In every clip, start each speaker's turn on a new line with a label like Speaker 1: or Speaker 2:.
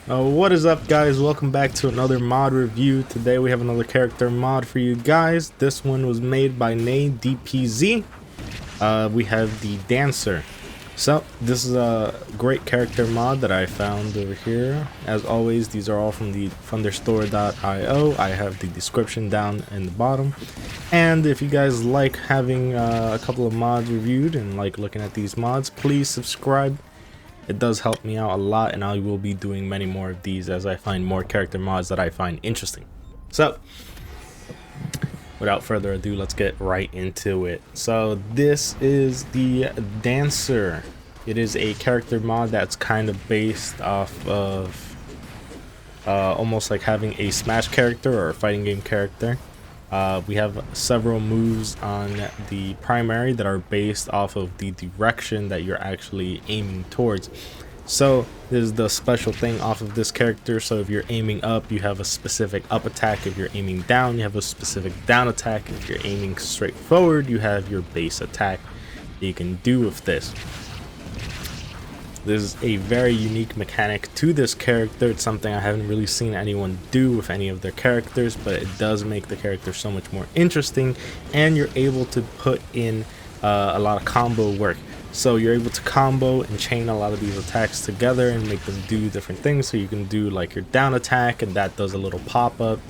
Speaker 1: What is up, guys? Welcome back to another mod review. Today we have another character mod for you guys. This one was made by DPZ. We have the Dancer. So this is a great character mod that I found over here. As always, these are all from the funderstore.io. I have the description down in the bottom. And if you guys like having a couple of mods reviewed and like looking at these mods, please subscribe. It does help me out a lot, and I will be doing many more of these as I find more character mods that I find interesting. So without further ado, let's get right into it. So this is the Dancer. It is a character mod that's kind of based off of almost like having a Smash character or a fighting game character. We have several moves on the primary that are based off of the direction that you're actually aiming towards. So this is the special thing off of this character. So if you're aiming up, you have a specific up attack. If you're aiming down, you have a specific down attack. If you're aiming straight forward, you have your base attack that you can do with this. This is a very unique mechanic to this character. It's something I haven't really seen anyone do with any of their characters, but it does make the character so much more interesting, and you're able to put in a lot of combo work. So you're able to combo and chain a lot of these attacks together and make them do different things. So you can do like your down attack, and that does a little pop-up.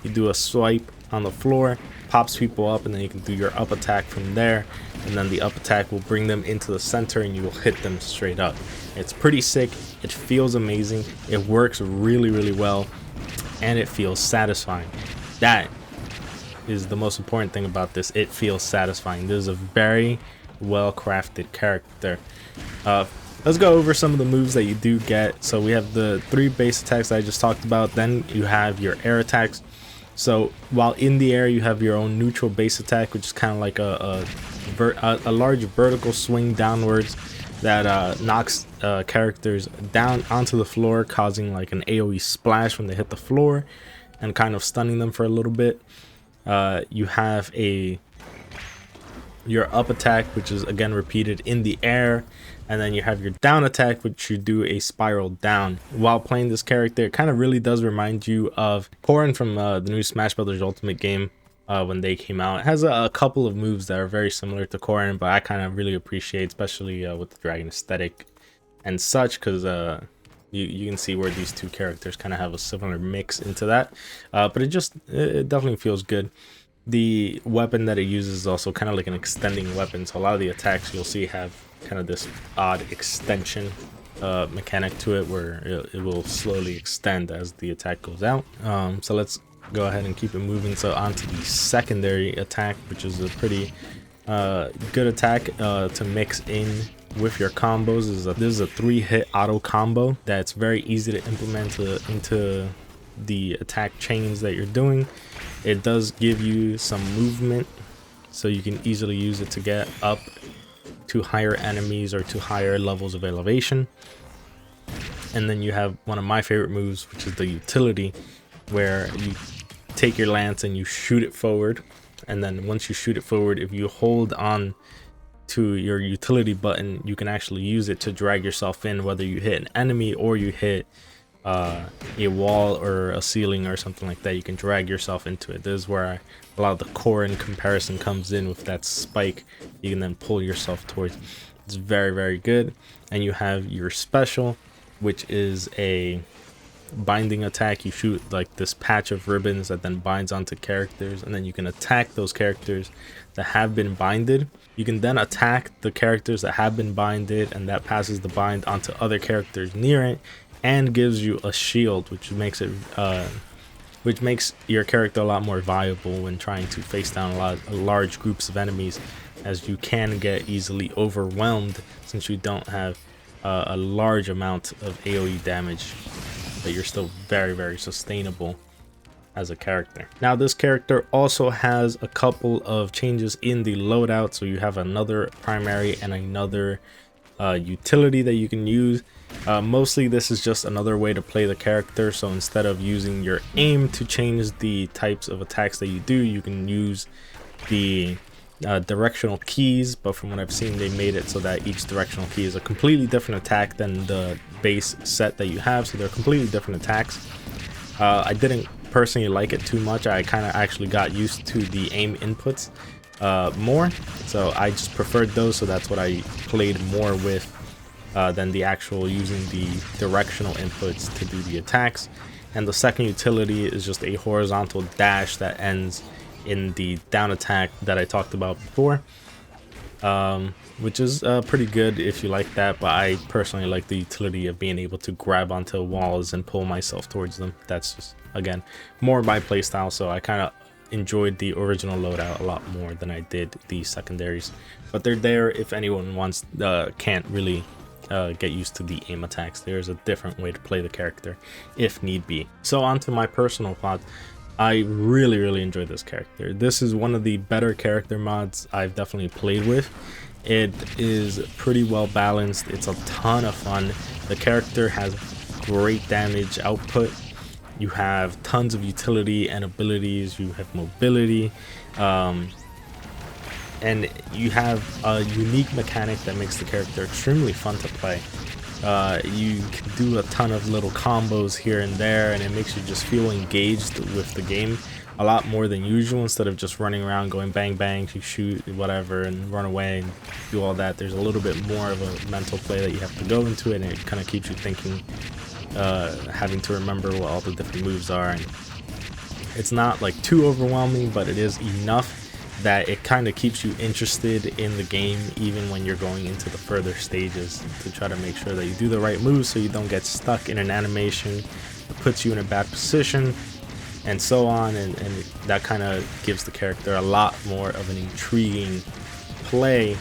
Speaker 1: You do a swipe on the floor, pops people up, and then you can do your up attack from there, and then the up attack will bring them into the center and you will hit them straight up. It's pretty sick. It feels amazing. It works really well, and it feels satisfying. That is the most important thing about this. It feels satisfying. This is a very well crafted character. Let's go over some of the moves that you do get. So we have the 3 base attacks that I just talked about. Then you have your air attacks. So while in the air, you have your own neutral base attack, which is kind of like a large vertical swing downwards that knocks characters down onto the floor, causing like an AoE splash when they hit the floor and kind of stunning them for a little bit. You have your up attack, which is again repeated in the air, and then you have your down attack, which you do a spiral down. While playing this character, it kind of really does remind you of Corrin from the new Smash Brothers Ultimate game when they came out. It has a couple of moves that are very similar to Corrin, but I kind of really appreciate, especially with the dragon aesthetic and such, because you can see where these two characters kind of have a similar mix into that. But it definitely feels good. The weapon that it uses is also kind of like an extending weapon, so a lot of the attacks you'll see have kind of this odd extension mechanic to it, where it will slowly extend as the attack goes out. So let's go ahead and keep it moving. So onto the secondary attack, which is a pretty good attack to mix in with your combos. This is a 3-hit auto combo that's very easy to implement into the attack chains that you're doing. It does give you some movement, so you can easily use it to get up to higher enemies or to higher levels of elevation. And then you have one of my favorite moves, which is the utility, where you take your lance and you shoot it forward, and then once you shoot it forward, if you hold on to your utility button, you can actually use it to drag yourself in, whether you hit an enemy or you hit a wall or a ceiling or something like that. You can drag yourself into it. This is where a lot of the Corrin comparison comes in with that spike. You can then pull yourself towards. It's very good. And you have your special, which is a binding attack. You shoot like this patch of ribbons that then binds onto characters, and then you can attack those characters that have been binded. You can then attack the characters that have been binded, and that passes the bind onto other characters near it, and gives you a shield, which makes your character a lot more viable when trying to face down large groups of enemies, as you can get easily overwhelmed since you don't have a large amount of AoE damage, but you're still very sustainable as a character. Now this character also has a couple of changes in the loadout, so you have another primary and another utility that you can use. Mostly this is just another way to play the character, so instead of using your aim to change the types of attacks that you do, you can use the directional keys, but from what I've seen, they made it so that each directional key is a completely different attack than the base set that you have, so they're completely different attacks. I didn't personally like it too much. I kind of actually got used to the aim inputs more, so I just preferred those, so that's what I played more with than the actual using the directional inputs to do the attacks. And the second utility is just a horizontal dash that ends in the down attack that I talked about before, which is pretty good if you like that, but I personally like the utility of being able to grab onto walls and pull myself towards them. That's just, again, more my playstyle, so I kind of enjoyed the original loadout a lot more than I did the secondaries, but they're there if anyone wants can't really get used to the aim attacks. There's a different way to play the character if need be. So on to my personal thoughts. I really enjoyed this character. This is one of the better character mods I've definitely played with. It is pretty well balanced. It's a ton of fun. The character has great damage output. You have tons of utility and abilities. You have mobility, and you have a unique mechanic that makes the character extremely fun to play. You can do a ton of little combos here and there, and it makes you just feel engaged with the game a lot more than usual. Instead of just running around going bang bang, you shoot whatever and run away and do all that, there's a little bit more of a mental play that you have to go into it, and it kind of keeps you thinking, having to remember what all the different moves are. And it's not like too overwhelming, but it is enough that it kind of keeps you interested in the game even when you're going into the further stages, to try to make sure that you do the right moves so you don't get stuck in an animation that puts you in a bad position, and so on. And that kind of gives the character a lot more of an intriguing play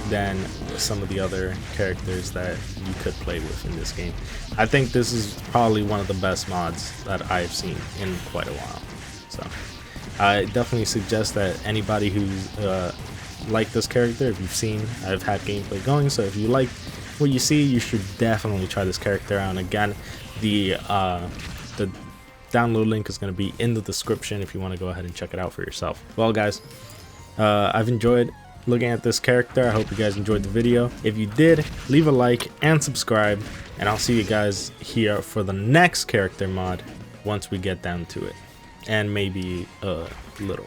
Speaker 1: than some of the other characters that you could play with in this game. I think this is probably one of the best mods that I've seen in quite a while. So I definitely suggest that anybody who's like this character, if you've seen, I've had gameplay going, so if you like what you see, you should definitely try this character out. And again, the download link is going to be in the description if you want to go ahead and check it out for yourself. Well guys, I've enjoyed looking at this character. I hope you guys enjoyed the video. If you did, leave a like and subscribe, and I'll see you guys here for the next character mod once we get down to it. And maybe a little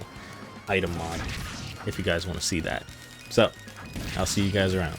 Speaker 1: item mod if you guys want to see that. So I'll see you guys around.